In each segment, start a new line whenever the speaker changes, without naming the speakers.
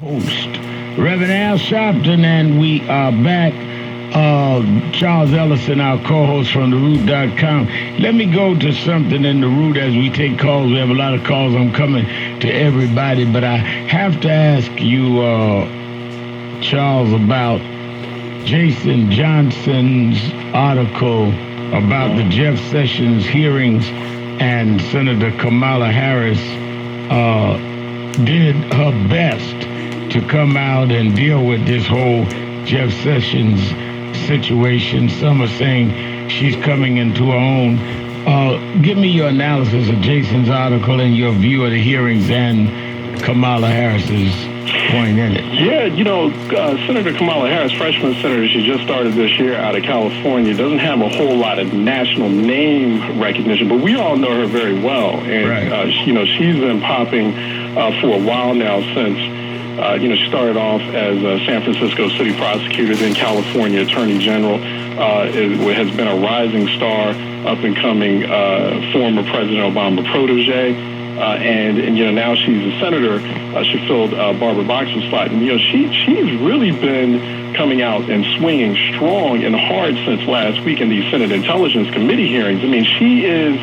host, Reverend Al Sharpton, and we are back. Charles Ellison, our co-host from TheRoot.com. Let me go to something in The Root as we take calls. We have a lot of calls. I'm coming to everybody, but I have to ask you, Charles, about Jason Johnson's article about the Jeff Sessions hearings, and Senator Kamala Harris did her best to come out and deal with this whole Jeff Sessions situation. Some are saying she's coming into her own. Give me your analysis of Jason's article and your view of the hearings and Kamala Harris's point in it.
Yeah, Senator Kamala Harris, freshman senator, she just started this year out of California, doesn't have a whole lot of national name recognition, but we all know her very well. And,
right.
She's been popping for a while now since she started off as a San Francisco city prosecutor, then California attorney general, has been a rising star, up-and-coming former President Obama protege, and now she's a senator. She filled Barbara Boxer's slot, and she's really been coming out and swinging strong and hard since last week in these Senate Intelligence Committee hearings. I mean, she is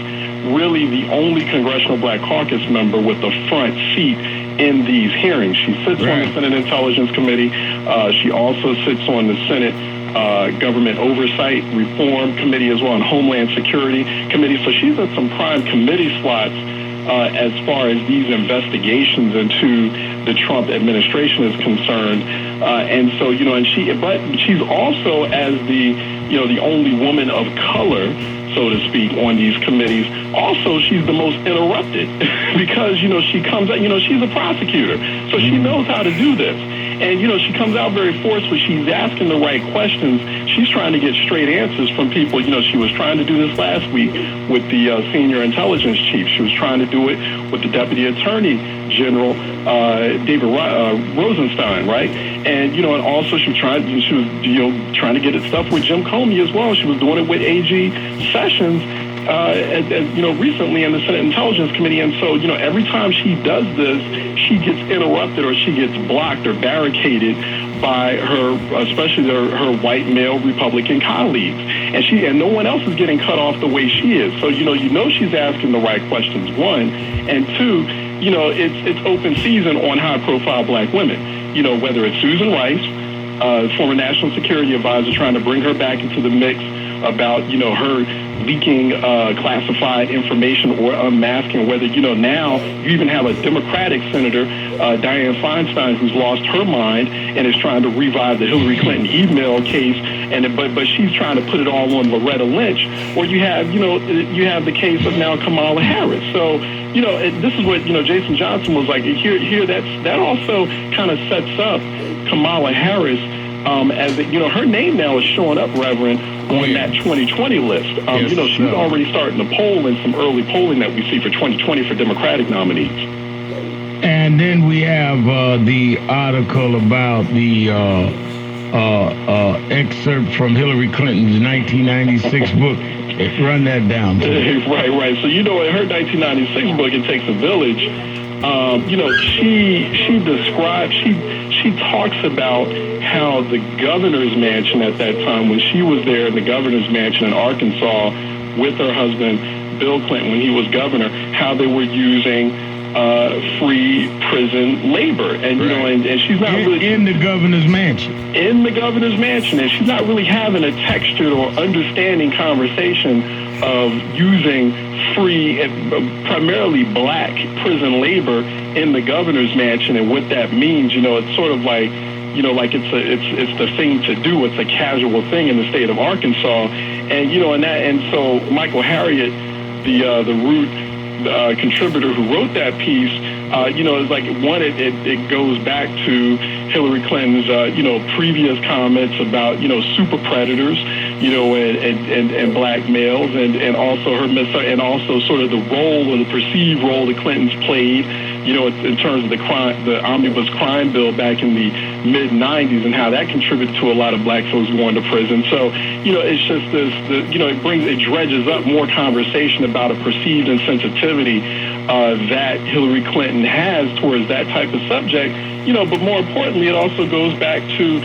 really the only Congressional Black Caucus member with the front seat in these hearings. She sits on the Senate Intelligence Committee. She also sits on the Senate Government Oversight Reform Committee as well, and Homeland Security Committee. So she's at some prime committee slots as far as these investigations into the Trump administration is concerned. And so, but she's also, as the only woman of color, so to speak, on these committees. Also, she's the most interrupted because, she comes out, she's a prosecutor, so she knows how to do this. And, she comes out very forcefully. She's asking the right questions. She's trying to get straight answers from people. She was trying to do this last week with the senior intelligence chief. She was trying to do it with the Deputy Attorney General, David Rosenstein, right? And, and also she was trying to get it stuff with Jim Comey as well. She was doing it with AG Sessions, recently in the Senate Intelligence Committee. And so, every time she does this, she gets interrupted or she gets blocked or barricaded by her, especially her white male Republican colleagues. And no one else is getting cut off the way she is. So, she's asking the right questions, one. And two, it's open season on high-profile black women. Whether it's Susan Rice, former National Security Advisor, trying to bring her back into the mix about, her leaking classified information or unmasking, whether, now you even have a Democratic senator, Dianne Feinstein, who's lost her mind and is trying to revive the Hillary Clinton email case, but she's trying to put it all on Loretta Lynch, or you have the case of now Kamala Harris. So, this is what, Jason Johnson was like, here that also kind of sets up Kamala Harris as her name now is showing up, Reverend, on that 2020 list. She's already starting to poll in some early polling that we see for 2020 for Democratic nominees.
And then we have the article about the excerpt from Hillary Clinton's 1996 book. Run that down.
Right. So, in her 1996 book, It Takes a Village, she talks about how the governor's mansion at that time, when she was there in the governor's mansion in Arkansas with her husband, Bill Clinton, when he was governor, how they were using free prison labor. And, and she's not really...
In the governor's mansion.
In the governor's mansion. And she's not really having a textured or understanding conversation of using free and primarily black prison labor in the governor's mansion and what that means. It's sort of like, it's the thing to do. It's a casual thing in the state of Arkansas. And, and so Michael Harriot, the Root contributor who wrote that piece, it's like, one, it goes back to Hillary Clinton's, previous comments about, super predators, and black males, and also and also sort of the role or the perceived role that Clinton's played in terms of the omnibus crime bill back in the mid 90s and how that contributed to a lot of black folks going to prison. So, it's just it dredges up more conversation about a perceived insensitivity that Hillary Clinton has towards that type of subject. But more importantly, it also goes back to